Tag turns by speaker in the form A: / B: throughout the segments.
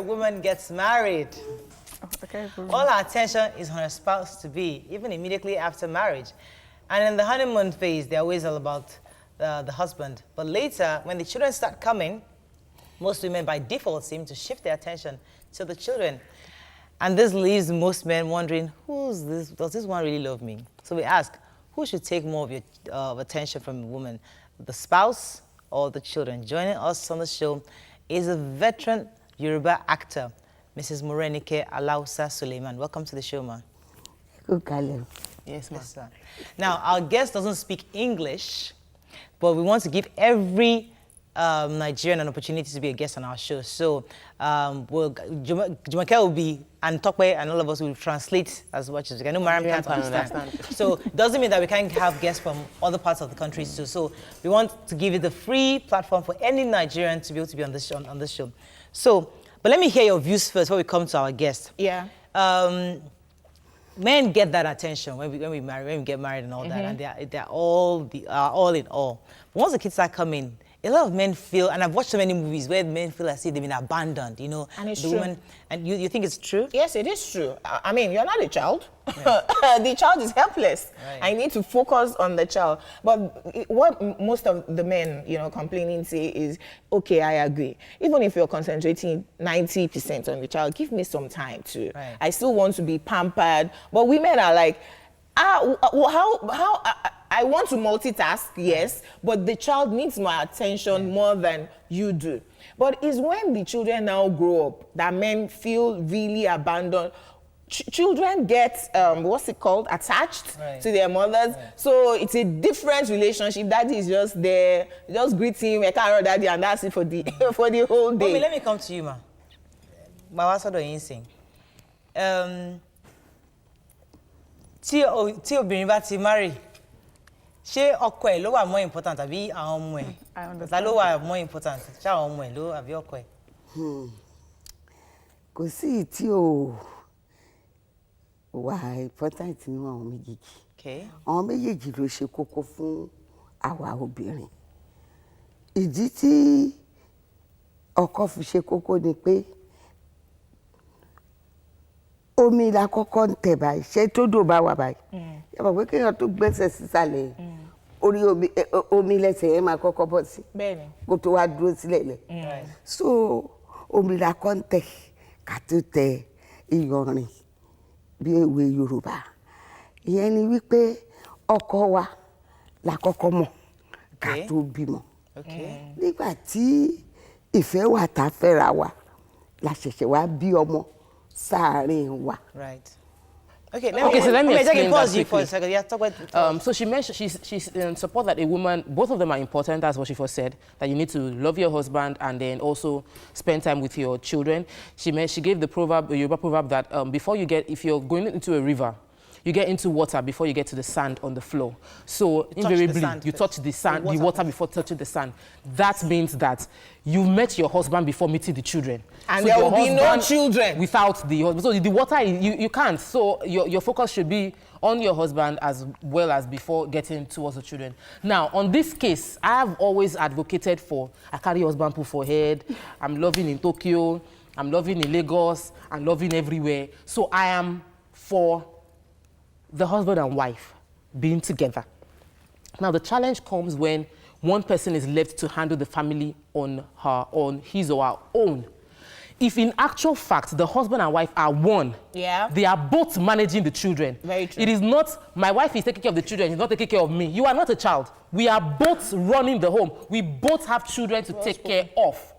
A: woman gets married, all our attention is on her spouse-to-be, even immediately after marriage. And in the honeymoon phase, they're always all about the husband. But later, when the children start coming, most women by default seem to shift their attention to the children. And this leaves most men wondering, who's this? Does this one really love me? So we ask, who should take more of your attention from a woman, the spouse or the children? Joining us on the show is a veteran Yoruba actor, Mrs. Morenike Alausa Suleiman. Welcome to the show, ma.
B: Good.
A: Yes, sir. Now, our guest doesn't speak English, but we want to give every Nigerian an opportunity to be a guest on our show. So Jumake will be, and Tokwe and all of us will translate as much as we can. No, Mariam can't understand. So it doesn't mean that we can't have guests from other parts of the country too. So we want to give you the free platform for any Nigerian to be able to be on this show. So, but let me hear your views first before we come to our guest.
C: Yeah.
A: Men get that attention when we get married and all that, and they're all in all. But once the kids start coming, a lot of men feel, and I've watched so many movies where men feel as if they've been abandoned, you know.
C: And it's
A: the
C: true.
A: woman, and you think it's true?
C: Yes, it is true. I mean, you're not a child. Yeah. The child is helpless.
A: Right.
C: I need to focus on the child. But what most of the men, complaining say is, okay, I agree. Even if you're concentrating 90% on the child, give me some time too.
A: Right.
C: I still want to be pampered. But women are like, how I want to multitask, yes, but the child needs my attention more than you do. But it's when the children now grow up that men feel really abandoned. Children get, attached to their mothers. Right. So it's a different relationship. Daddy is just there, just greet him, I can't run daddy, and that's it for the for the whole day.
A: Mommy, let me come to you, ma. Mawasodo Yinsing. Tí obìnrin bá ti marry, ṣé ọkọ ẹ̀ ló wà more important àbí àwọn ọmọ ẹ̀? Ta ló wà more important? Ṣé àwọn ọmọ ẹ̀ ló àbí ọkọ ẹ̀?
B: Kò sí tí ó wà important nínú àwọn méjèèjì.
A: Okay.
B: Àwọn méjèèjì ló ṣe kókó fún àwa obìnrin. Ìdí tí ọkọ fi ṣe kókó ni pé omi la kọ́kọ́ ń tẹ̀ báyìí, ṣé tó dò bá wà báyìí. Ẹ mọ̀ pé kéèyàn tó gbẹ́sẹ̀ sísàlẹ̀ orí omi lẹ́sẹ̀ yẹn máa kọ́kọ́ bọ́ sí.
C: Bẹ́ẹ̀ni.
B: Kó tó wá dúró sílẹ̀ lẹ̀. So omi la kọ́ ń tẹ̀ ká tó tẹ iyanrìn bí òwe Yorùbá. Ìyẹn ni wípé ọkọ wa la kọ́kọ́ mọ̀ ká tó bímọ. Nígbà tí ìfẹ́ wà tá fẹ́ra wa la ṣẹ̀ṣẹ̀ wá bí ọmọ.
A: Right. Okay,
D: So let me explain
A: pause
D: that
A: you for a second. Yeah, talk about.
D: So she mentioned she's in support that a woman, both of them are important. That's what she first said. That you need to love your husband and then also spend time with your children. She gave the proverb, a Yoruba proverb that if you're going into a river, you get into water before you get to the sand on the floor. So invariably, you touch the sand, the water before touching the sand. That means that you met your husband before meeting the children.
C: And so there will be no children
D: without the husband. So the water, you can't. So your focus should be on your husband as well as before getting towards the children. Now, on this case, I have always advocated for, I carry husband put for head, I'm loving in Tokyo, I'm loving in Lagos, I'm loving everywhere. So I am for the husband and wife being together. Now, the challenge comes when one person is left to handle the family on his or her own. If in actual fact, the husband and wife are one, they are both managing the children.
C: Very true.
D: It is not, my wife is taking care of the children, he's not taking care of me. You are not a child. We are both running the home. We both have children to take care of.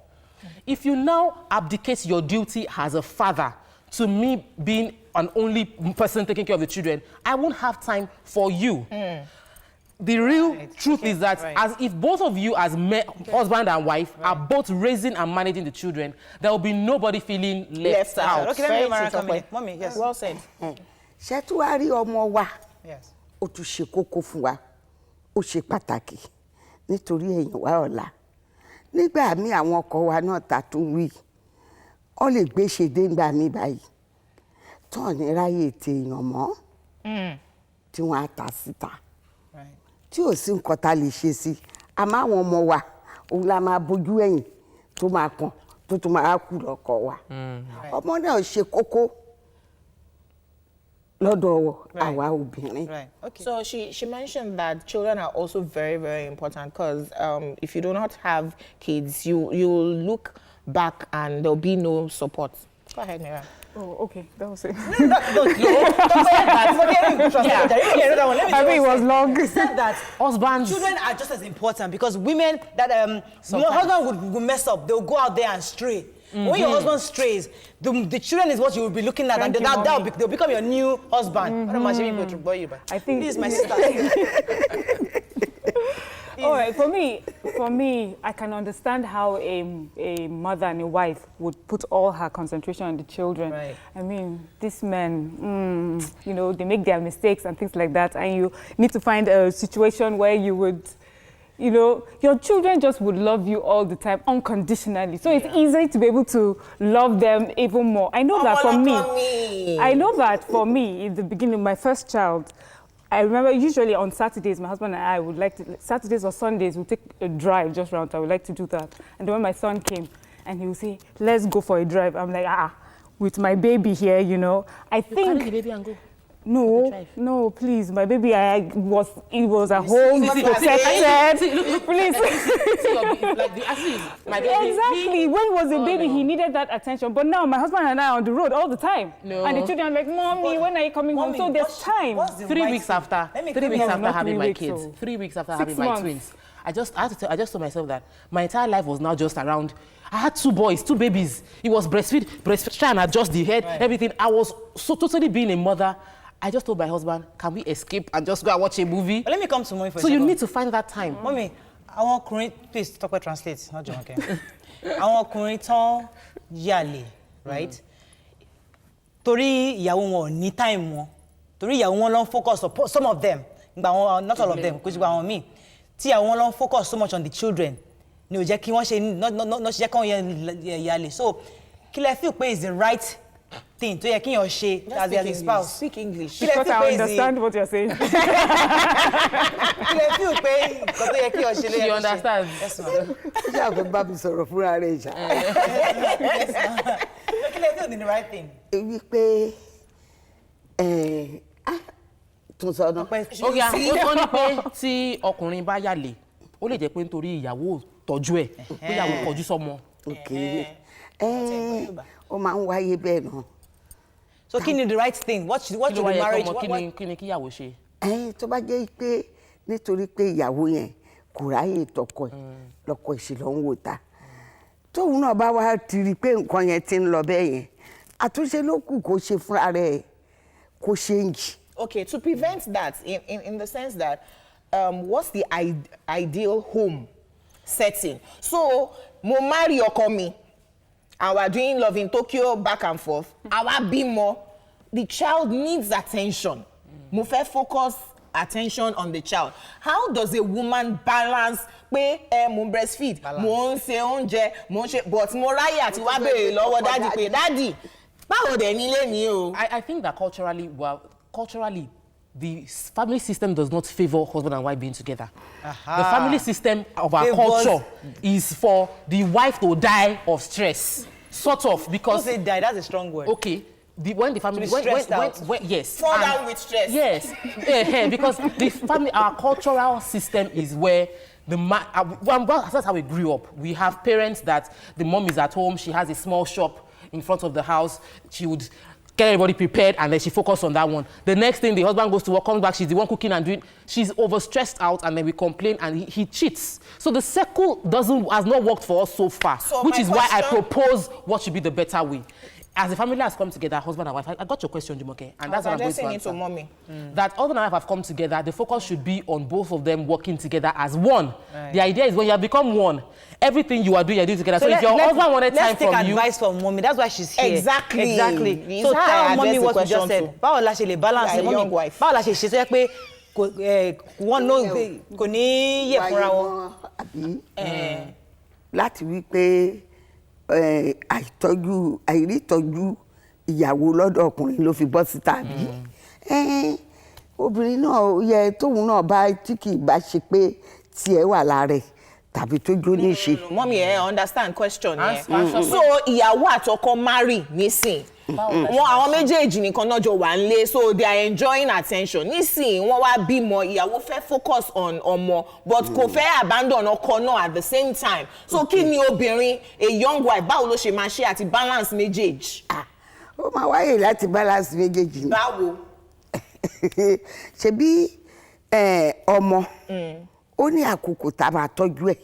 D: If you now abdicate your duty as a father to me being an only person taking care of the children, I won't have time for you. The real truth is that as if both of you as husband and wife are both raising and managing the children, there will be nobody feeling left out.
A: Okay, let me Mara come in. Mommy, yes.
C: Well said.
B: Ṣé tí wàá rí ọmọ wa?
A: Yes.
B: Ó tún ṣe kókó fún wa. Ó ṣe pàtàkì nítorí ẹ̀yìn wa ọ̀la. Nígbà míì àwọn ọkọ wa náà ta tún wí. Ó lè gbé ṣe dé ńgbà míì báyìí. Tán ní ráyè téèyàn mọ́. Tí wọ́n á ta síta. Tí ò sí nǹkan tá lè ṣe sí. Àmọ́ àwọn ọmọ wa òun la máa bójú ẹ̀yìn tó máa kàn tó tún máa kú lọ́kọ wa ọmọ náà ṣe kókó lọ́dọ̀ àwa obìnrin.
A: Right. Okay.
C: So she mentioned that children are also very, very important because if you do not have kids, you will look back and there'll be no support. Go ahead, Mira.
E: Oh, okay, that was it.
A: I
E: mean, it was long.
A: He said that
D: Husbands.
A: children are just as important because women that your husband would mess up, they'll go out there and stray. When your husband strays, the children is what you will be looking at, and they'll become your new husband.
E: I think
A: this is my sister.
E: All right, for me, I can understand how a mother and a wife would put all her concentration on the children.
A: Right.
E: I mean, these men, you know, they make their mistakes and things like that, and you need to find a situation where you would, you know, your children just would love you all the time, unconditionally. So it's easy to be able to love them even more. I know that for me, in the beginning, my first child, I remember usually on Saturdays, my husband and I would like to, Saturdays or Sundays, we'd take a drive just around. I would like to do that. And then when my son came, and he would say, let's go for a drive. I'm like, with my baby here, you know. I think...
D: Carry the baby and go.
E: No, please, my baby, it was a home protected. Please. Exactly. When he was a baby, he needed that attention. But now my husband and I are on the road all the time.
D: No.
E: And the children are like, Mommy, when are you coming home? So there's time.
D: 3 weeks after, 3 weeks after having my kids,
E: so
D: 3 weeks after
E: 6
D: having my
E: months.
D: twins, I just told myself that my entire life was now just around. I had 2 boys, 2 babies. It was breastfeed, try and adjust the head, everything. I was so totally being a mother. I just told my husband, can we escape and just go and watch a movie?
A: But let me come to mommy for a
D: So
A: second.
D: you need to find that time.
A: Mommy, I want ọkùnrin, please talk about translate, not John, okay? I want ọkùnrin tán yàlè, right? Torí ìyàwó wọn ò ní time wọn. Torí ìyàwó wọn ló ń focus on some of them. Not all of them, because on me. Tí ìyàwó wọn ló ń focus so much on the children. Ni ó jẹ́ kí wọ́n ṣe no ṣe jẹ́ kí wọ́n yàlè. So, kí lẹ feel pé is the right thing to yẹ kí yàn ṣe as their spouse.
C: Speak English.
E: Because I understand what you're saying.
A: Kí lẹ feel pé nǹkan tó yẹ kí yàn ṣe ló yẹ kí
D: She
A: ṣe.
D: understands.
A: Yes, ma'am.
B: ṣé àgbẹ̀ bá mi sọ̀rọ̀ fúnra rẹ̀ ṣá.
A: Yes, ma'am. So, kí lẹ feel is the right thing.
B: wípé tún sọ náà.
D: Ó ní pé tí ọkùnrin bá yàlè, ó lè jẹ́ pé nítorí ìyàwó tọ́jú ẹ̀, pé ìyàwó kọjú sọ́mọ.
B: Ó máa ń wáyé bẹ́ẹ̀ náà.
A: So kí ni the right thing? What should the marriage?
D: Kí ni kíyàwó ṣe?
B: Tó bá jẹ́ pé nítorí pé ìyàwó yẹn kò ráyè tọkọ ẹ̀ lọ́kọ ìṣèlú ń wò ta. Tóun náà bá wá ti rí i pé nǹkan yẹn ti ń lọ bẹ́ẹ̀ yẹn, àtúnṣe ló kù kó ṣe fúnra rẹ̀ kó ṣe ń jì.
C: Okay, to prevent that, in the sense that, what's the ideal home setting? So, mo marry ọkọ mi, and we're doing love in Tokyo back and forth. Àwa bímọ, the child needs attention. Mo fẹ́ focus attention on the child. How does a woman balance pé mo breastfeed, mo ń ṣe oúnjẹ, mo ń ṣe, but mo ráyè àti wá béèrè lọ́wọ́ daddy pé daddy, báwo dẹ̀ nílé mi o?
D: I think that culturally, the family system does not favor husband and wife being together. The family system of our culture is for the wife to die of stress, sort of, because...
A: Don't say die, that's a strong word.
D: Okay. When the family... yes.
C: Fall down with stress.
D: Yes. Because the family, our cultural system is where the man... that's how we grew up. We have parents that the mom is at home, she has a small shop in front of the house, she would get everybody prepared and then she focused on that one. The next thing, the husband goes to work, comes back, she's the one cooking and doing, she's overstressed out, and then we complain and he cheats. So the circle has not worked for us so far, which is why I propose what should be the better way. As the family has come together, husband and wife, I got your question, Jumoke, and that's what I'm going to answer.
C: Mommy.
D: That husband and wife have come together, the focus should be on both of them working together as one. Right. The idea is when you have become one, everything you are doing together. So if your husband wanted time from you...
A: Let's take advice from mommy, that's why she's here.
C: Exactly.
A: So tell mommy what you just said. Báwo la ṣe lè balance
C: a young wife.
A: Báwo la ṣe ṣe tó yẹ pé kò ní yẹ fúnra wọn.
B: Láti wí pé àìrítọ́jú ìyàwó lọ́dọ̀ ọkùnrin ló fi bọ́ síta bí. Obìnrin náà yẹ tóun náà bá tí kì í bá ṣe pé tiẹ̀ wà lára ẹ̀ tàbí tó jó ní ṣe.
C: Mommy, understand question yẹn.
D: Answer.
C: So ìyàwó àtọkọ marry nísìn. Wọ́n àwọn méjèèjì nìkan náà jọ wà nílé, so they are enjoying attention. Nísìn wọ́n wá bímọ, ìyàwó fẹ́ focus on ọmọ but kò fẹ́ abandon ọkọ náà at the same time. So kí ni obìnrin, a young wife, báwo ló ṣe máa ṣe àti balance méjèèjì?
B: Ó máa wáyè láti balance méjèèjì ni.
C: Báwo?
B: Ṣebí ọmọ ó ní àkókò tá a máa tọ́jú ẹ̀,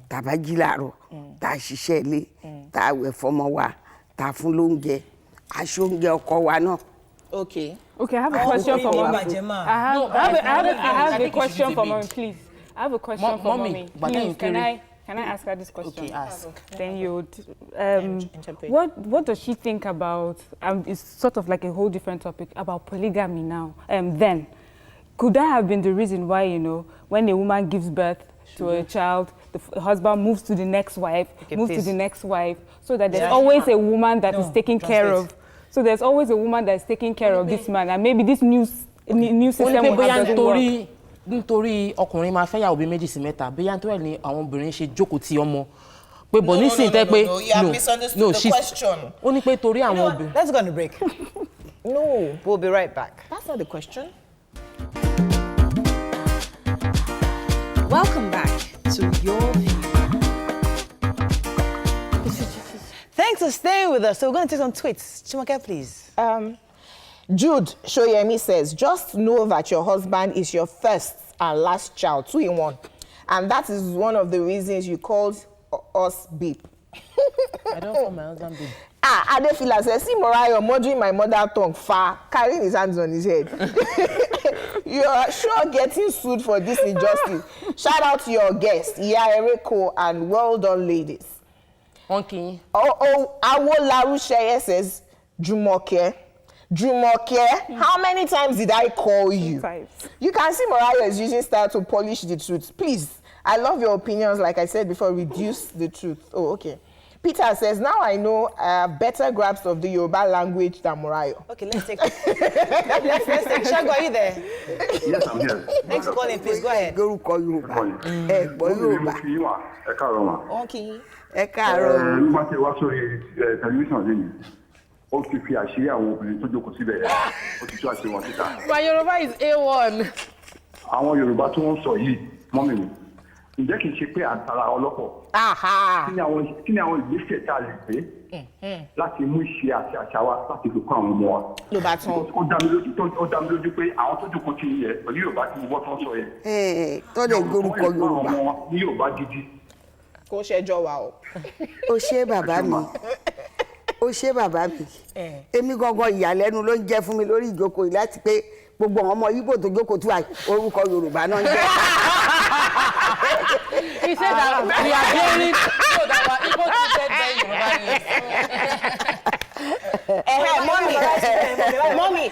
B: tá a bá jí láàárọ̀, tá a ṣiṣẹ́ ilé, tá a wẹ̀ fọmọ wa, tá a fún lóúnjẹ, aṣọ oúnjẹ ọkọ wa náà.
C: Okay.
E: Okay, I have a question for mommy. I have a question for mommy, please. I have a question for mommy. Please, can I ask her this question?
D: Okay, ask.
E: Then you would. What does she think about? It's sort of like a whole different topic about polygamy now. Then, could that have been the reason why, you know, when a woman gives birth to a child, the husband moves to the next wife, so that there's always a woman that is taking care of. So there's always a woman that is taking care of this man, and maybe this new system will have doesn't work.
D: Nítorí ọkùnrin máa fẹ́ yàwó bí méjì sí mẹ́ta bóyá nítorí ni àwọn obìnrin ṣe jókòó ti ọmọ pé bọ̀ nísìnyí tẹ́ pé no she's ó ní pé torí àwọn obìnrin.
A: Let's go on a break. No, we'll be right back.
C: That's not the question.
F: Welcome back to Your View.
A: Thanks for staying with us. So we're going to take some tweets. Chimoke, please.
C: Jude Shoyemi says, just know that your husband is your first and last child, 2 in 1. And that is one of the reasons you called us beep.
D: I don't call my husband beep.
C: Adefila says, see Morayo murdering my mother tongue far, carrying his hands on his head. You are sure getting sued for this injustice. Shout out to your guests, Iya Ereko, and well done, ladies.
D: Okay.
C: Awo Larusheye says, Jumoke, how many times did I call you?
E: 2 times.
C: You can see Morayo is using style to polish the truth. Please, I love your opinions. Like I said before, reduce the truth. Oh, okay. Peter says, now I know better grasp of the Yoruba language than Morayo.
A: Okay, let's take let's take. Shago, are you there?
G: Yes, I'm here.
A: Thanks for calling, please. Go ahead.
B: Lórúkọ Yorùbá. Gbọ́ Yorùbá.
C: Okay.
B: Ẹ káàárọ̀.
G: Nígbà tí wá sórí tẹlifíṣàn lẹ́yìn, ó ti fi àṣírí àwọn obìnrin tó jókòó síbẹ̀ yẹn, ó ti tú àṣírí wọn síta.
D: My Yoruba is A1.
G: Àwọn Yorùbá tó ń sọ yìí, mọ́mì mi, ǹjẹ́ kìí ṣe pé àǹtara ọlọ́pọ̀? Kí ni àwọn ìgbésẹ̀ tá a lè gbé láti mú ìṣe àti àṣà wa láti fi kọ́ àwọn ọmọ wa?
C: Ló bá tán.
G: Ó dá mi lójú pé àwọn tó jókòó ti yẹ pẹ̀lú Yorùbá tí wọ́n tó ń sọ yẹn.
B: Tó lè gbórúkọ Yorùbá.
G: Ní Yorùbá gidi.
C: Kò ṣẹjọ́ wa o.
B: Ó ṣé bàbá mi. Ó ṣé bàbá mi. Èmi gangan ìyàlẹ́nu ló ń jẹ́ fún mi lórí ìjókòó yìí láti pé gbogbo àwọn ọmọ Ìgbò tó jókòó tí orúkọ Yorùbá náà ń jẹ́.
D: He said that we are hearing so that our Igbo teachers
C: Mommy,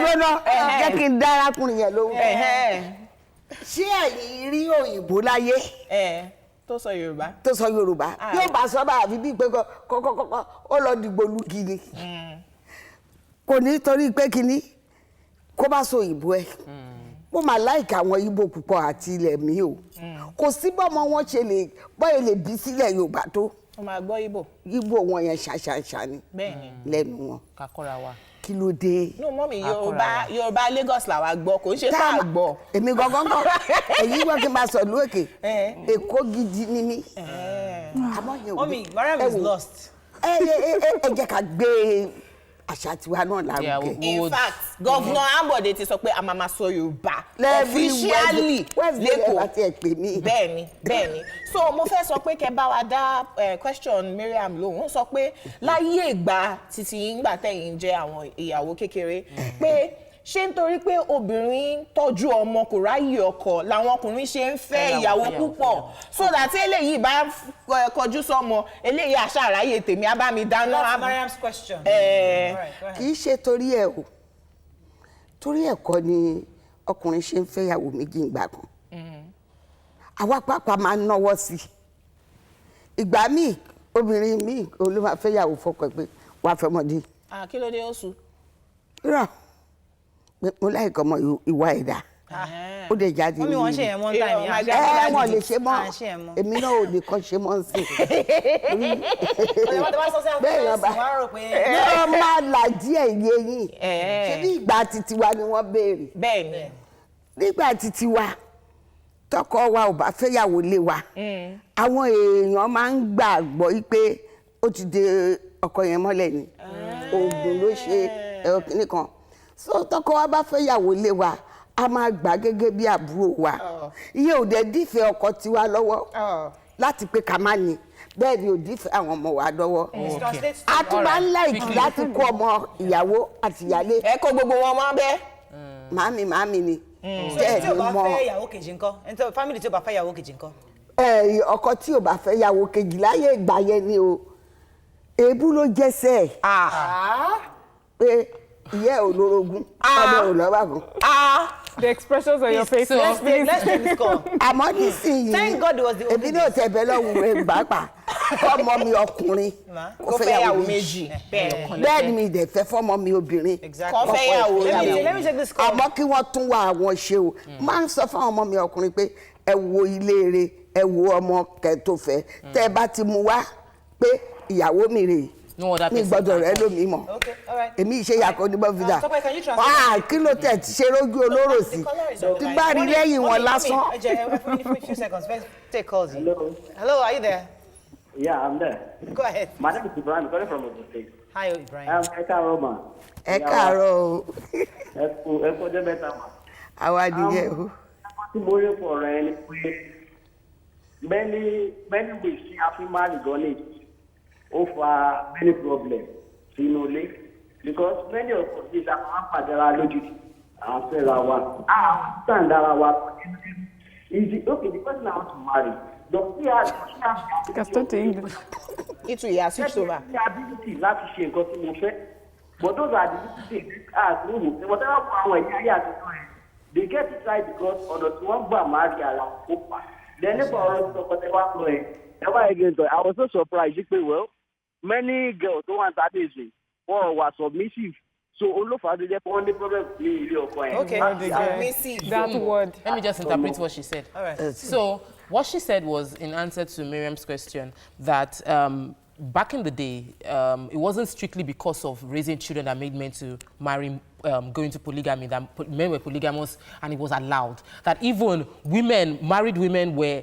B: Dúró jẹ́ kí n dá arákùnrin yẹn lóhùn. Ṣé ẹ̀yin rí òyìnbó láyé?
C: Tó sọ Yorùbá.
B: Tó sọ Yorùbá. Yóò bá sọ bá àbí bíi pé kọ́kọ́kọ́ ó lọ dìgbò lùkì ni. Kò ní torí pé kíní kó bá sọ òyìnbó ẹ̀. Mo máa láìka àwọn Ìgbò púpọ̀ àti ilẹ̀ mi o. Kò sí bọ́mọ wọn ṣe lè bọ́yẹ̀ lè bí sílẹ̀ Yorùbá tó.
C: Ó máa gbọ́ Ìgbò.
B: Ìgbò wọn yẹn ṣàṣàṣà ni.
C: Bẹ́ẹ̀ni.
B: Lẹ́nu wọn.
D: Kakora wa.
B: Kí ló dé?
C: No, mommy, Yorùbá Lagos làwa gbọ́, kò ń ṣe tá a gbọ́.
B: Èmi gangan kọ́, èyí wọ́n kí n máa sọ ìlú Èkó. Èkó gidi ni mí.
A: Mommy, Mariam is lost.
B: Ẹ jẹ́ ká gbé àṣà tiwa náà lárugẹ.
C: In fact, Governor Ambode ti sọ pé a máa sọ Yorùbá officially
B: lẹ́kọ̀ọ́.
C: Bẹ́ẹ̀ni. So mo fẹ́ sọ pé kẹ́ bá wa dá question Mariam lóhùn. Wọ́n sọ pé láyé ìgbà títí ìgbà tẹ̀yìn jẹ́ àwọn ìyàwó kékeré pé ṣé nítorí pé obìnrin tọ́jú ọmọ kò ráyè ọkọ làwọn ọkùnrin ṣe ń fẹ́ ìyàwó púpọ̀ so that eléyìí bá kọjú sọ́mọ eléyìí àṣà àráyè tèmi á bá mi dáná.
A: That's Mariam's question. Kì
B: í ṣe torí ẹ̀ o torí ẹ̀ kọ́ ni ọkùnrin ṣe ń fẹ́ ìyàwó méjì ìgbà kan àwa pàápàá máa ń náwó sí ìgbà míì obìnrin míì ló máa fẹ́ ìyàwó fọkọ pé wàá fẹ́ ọmọdé.
C: Kí ló dé ó sùn.
B: rà mo láìka ọmọ ìwà ẹ̀dá ó dẹ̀ jáde
A: Mọ́mí wọ́n ṣe yẹn one time.
B: Wọ́n lè ṣe mọ́ èmi náà ò lè kàn ṣe mọ́ sí bẹ́ẹ̀ yọba yóò máa là díẹ̀ yé yín ṣé bí ìgbà títí wa ni wọ́n béèrè
C: bẹ́ẹ̀ni
B: nígbà títí wa tọkọ wa ò bá fẹ́yàwó lé wa àwọn èèyàn máa ń gbàgbọ́ pé ó ti de ọkọ yẹn mọ́lẹ̀ ni oògùn ló ṣe ẹ̀rọ kìíní kan so tọkọ wa bá fẹ́yàwó lé wa a máa gbà gẹ́gẹ́ bí àbúrò wa iye ò dẹ̀ dífẹ́ ọkọ tiwa lọ́wọ́ láti pé ká má ní bẹ́ẹ̀ ni ò dífẹ́ àwọn ọmọ wa lọ́wọ́ a tún máa ń láìkì láti kó ọmọ ìyàwó àti ìyálé.
C: ẹ kó gbogbo wọn mọ́ bẹ́ẹ̀.
B: màámi ni.
A: tí o bá fẹ́ ìyàwó kejì ńkọ́ family tí o bá fẹ́ ìyàwó kejì ńkọ́.
B: ọkọ tí o bá fẹ́ ìyàwó kejì láyé ìgbà yẹn ni o èébú ló jẹ́sẹ̀ pé ìyá ẹ̀ olórogún ọmọ ò lọ́wọ́ kan.
E: The expressions on your face.
A: Let's take this call.
B: Àmọ́ nísìnyí
A: Thank God it was the
B: èmi náà tẹ̀bẹ̀ lọ́wọ́ rẹ̀ gbàgbà fọ́mọ mi ọkùnrin
C: kó fẹ́yàwó méjì
B: bẹ́ẹ̀ ni mi dẹ̀ fẹ́ fọ́mọ mi obìnrin
C: kó fẹ́yàwó
A: Let me take this call.
B: àmọ́ kí wọ́n tún wá àwọn ṣe o máa ń sọ fún ọmọ mi ọkùnrin pé ẹ wo ilé rẹ̀ ẹ wo ọmọ kẹ́ tó fẹ́ tẹ́ ẹ bá ti mú wá pé ìyàwó mi rèé mi gbọ́dọ̀ rẹ lómi mọ èmi ìṣe yàkọ ní bọfìdà wàá kí ló tẹ ti ṣe lójú olóró sí tí bá rí lẹ́yìn wọn lásán.
A: Hello, are you there?
F: Yeah, I'm there.
A: Go ahead.
F: My name is Ibrahim, calling from Ogun State.
A: Hi, Ibrahim.
F: Ẹ káàárọ̀ ma.
B: Ẹ káàárọ̀ o.
F: Ẹ kú ọjọ́ mẹ́ta ma.
B: Àwa nìyẹn o.
F: Tí mo rí fún ọ̀rọ̀ ẹni pé many ways tí a fi máa rí gan ní ó fa many problems sínú ilé because many of us dey la máa ń pàdé ara lójijì àwọn fẹ́ra wa àwọn stand ara wa easy okay the person I want to marry but she has
C: Itu ya switch over.
F: the ability láti ṣe nǹkan tí mo fẹ́ but those are the things as no mo ṣe whatever for àwọn ẹ̀yà ayé àtijọ́ ẹ̀ they get it right because ọ̀dọ̀ tí wọ́n gbà marry ara ó pa then nípa ọ̀rọ̀ tí ọkọ̀ tẹ́ wá lọ ẹ̀ ẹ wá again tọ́ I was so surprised pé well many girls tó wà ní tàbí wọ́n wà submissive so olófà tó jẹ́ pé wọ́n ní problem ní ilé ọkọ ẹ̀.
A: Okay,
C: Submissive.
E: That word.
D: Let me just interpret what she said.
A: All right.
D: So what she said was in answer to Miriam's question that back in the day, it wasn't strictly because of raising children that made men to marry, go into polygamy, that men were polygamous and it was allowed. That even women, married women were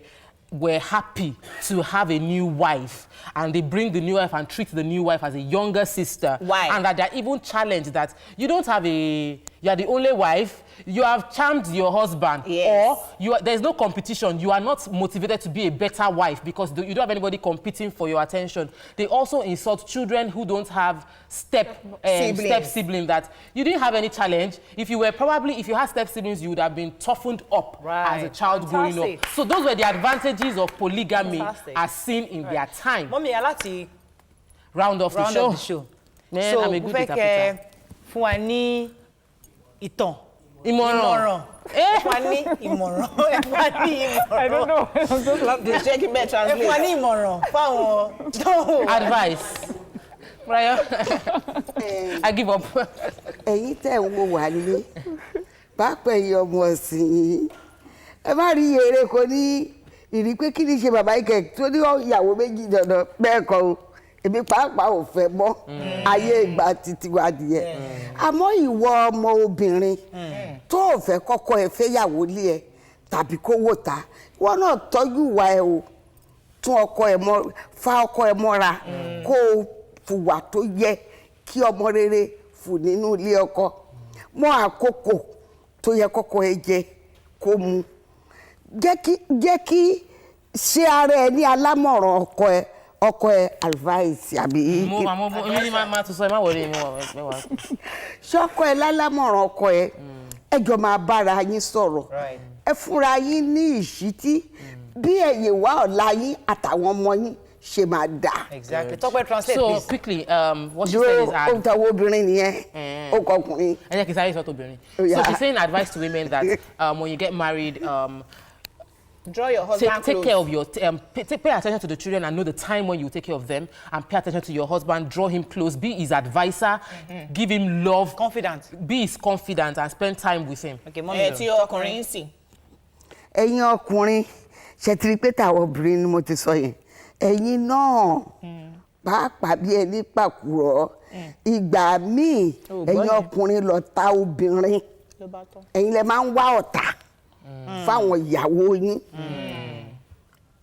D: happy to have a new wife, and they bring the new wife and treat the new wife as a younger sister.
C: Why?
D: And that they're even challenged that you don't have you are the only wife, you have charmed your husband,
C: yes.
D: or there's no competition, you are not motivated to be a better wife because you don't have anybody competing for your attention. They also insult children who don't have step siblings, that you didn't have any challenge. If you had step siblings, you would have been toughened up as a child growing up. So those were the advantages of polygamy as seen in their time.
A: Mommy, alati
D: round off the show. Man,
A: so,
D: I'm a good interpreter.
A: Fún wa ní ìtàn.
D: Ìmọ̀ràn.
A: Fún wa ní ìmọ̀ràn.
E: I don't know. I'm just laughing.
C: The shaky bed translate.
A: Fún wa ní ìmọ̀ràn fáwọn.
D: Advice. Brian, I give up.
B: Ẹ̀yin tẹ́ ń wo wà nílé pápẹ́ ẹ̀yin ọmọ ọ̀sìn ẹ má rí eré kò ní ìrí pé kí ni ṣe bàbá ikẹ̀ tó ní ìyàwó méjì dandan bẹ́ẹ̀ kọ́ o èmi pàápàá ò fẹ́ mọ́ ayé ìgbà títí wa nìyẹn àmọ́ ìwọ ọmọ obìnrin tó ò fẹ́ kọ́kọ́ ẹ fẹ́yàwó lé ẹ tàbí kó wò ta wọn náà tọ́jú ìwà ẹ o tún fa ọkọ ẹ mọ́ra kó o fùwà tó yẹ kí ọmọ rere fù nínú ilé ọkọ mọ àkókò tó yẹ kọ́kọ́ ẹ jẹ kó mu jẹ́ kí ṣe ara ẹ ní alámọ̀ràn ọkọ ẹ advice àbí.
D: máa tún sọ ẹ má wọlé mi wà.
B: ṣọkọ ẹ lálámọ̀ràn ọkọ ẹ ẹ jọ máa bára yín sọ̀rọ̀ ẹ fúnra yín ní ìṣítí bí ẹ̀yìn wá ọ̀la yín àtàwọn ọmọ yín ṣe máa dà.
A: Exactly. Talk about translate,
D: so
A: please.
D: Quickly, what she said is
B: ó tọwọ́ obìnrin nìyẹn ó kọ ọkùnrin.
D: ẹ jẹ́ kí n sáré sọ tóbìnrin. So she's saying advice to women that when you get married,
C: Draw your husband
D: take
C: close.
D: care of your pay attention to the children and know the time when you take care of them, and pay attention to your husband. Draw him close, be his advisor, give him love,
A: Confident.
D: be his confidant, and spend time with him.
A: Okay, mommy.
C: Tí ọkùnrin ń sìn.
B: ẹ̀yin ọkùnrin ṣe ti rí pé tàwọn obìnrin ni mo ti sọ yẹn ẹ̀yin náà pàápàá bí ẹni pàkúrọ̀ ìgbà míì ẹ̀yin ọkùnrin lọ ta obìnrin ẹ̀yin lẹ máa ń wá ọ̀tá fáwọn ìyàwó yín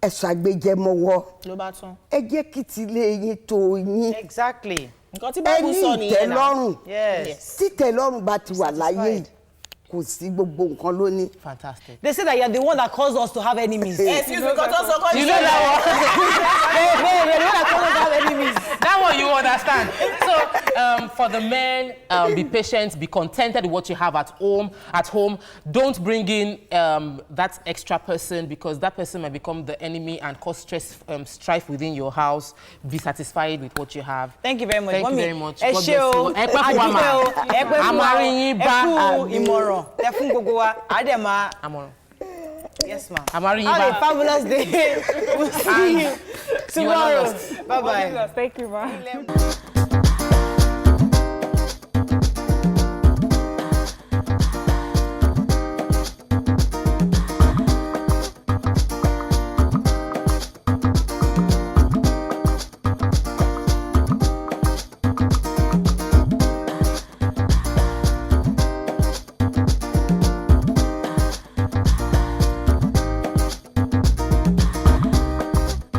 B: ẹ̀sọ́ àgbéjẹmọ́wọ́ ẹ jẹ́ kí tilé yín tó yín
A: Exactly.
C: Nǹkan tí Bible sọ
B: ẹni
C: nìyẹn náà.
B: ìtẹ́lọ́rùn
A: Yes.
B: tí ìtẹ́lọ́rùn bá ti wà láyé yìí kò sí gbogbo nǹkan lónìí.
D: Fantastic.
A: They say that you're the one that caused us to have enemies.
C: Excuse me, kò tó sọ kọ́
D: You know that one?
A: You're the one that caused us to have enemies.
D: That one you understand. So for the men, be patient, be contented with what you have at home. Don't bring in that extra person, because that person might become the enemy and cause strife within your house. Be satisfied with what you have.
A: Thank you very much.
D: Thank you
A: Mommy,
D: very much.
A: ẹ
D: God
A: ṣé o.
D: bless you. Ẹ pẹ́ fún wa mà.
A: Ẹ pẹ́ fún wa.
D: Àmàrin yín bá.
A: Ẹ kú ìmọ̀ràn. Ẹ fún gbogbo wa. Àdèmà.
D: Àmọ̀ràn.
A: Yes, ma'am.
D: Àmàrin yín
A: Have a
D: bá.
A: fabulous day. We'll see you tomorrow. Bye-bye.
E: Thank you, ma.